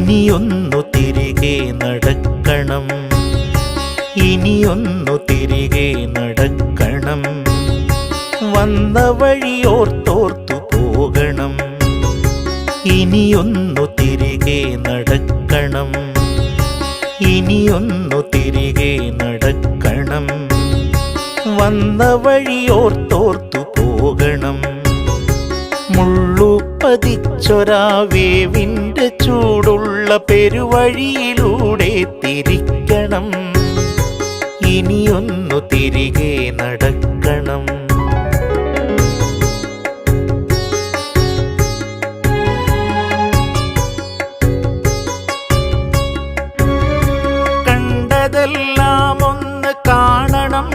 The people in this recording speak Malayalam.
ഇനിയൊന്നു തിരികെ നടക്കണം, ഇനിയൊന്നു തിരികെ നടക്കണം. വന്ന വഴിയോർത്തോർത്തു പോകണം. ഇനിയൊന്നു തിരികെ നടക്കണം, ഇനിയൊന്നു തിരികെ നടക്കണം. വന്ന വഴിയോർത്തോർത്തു പോകണം. മുള്ളുപതിച്ചൊരാവേവിൻ്റെ ചൂടുള്ള പെരുവഴിയിലൂടെ തിരിക്കണം. ഇനിയൊന്നു തിരികെ നടക്കണം. കണ്ടതെല്ലാം ഒന്ന് കാണണം,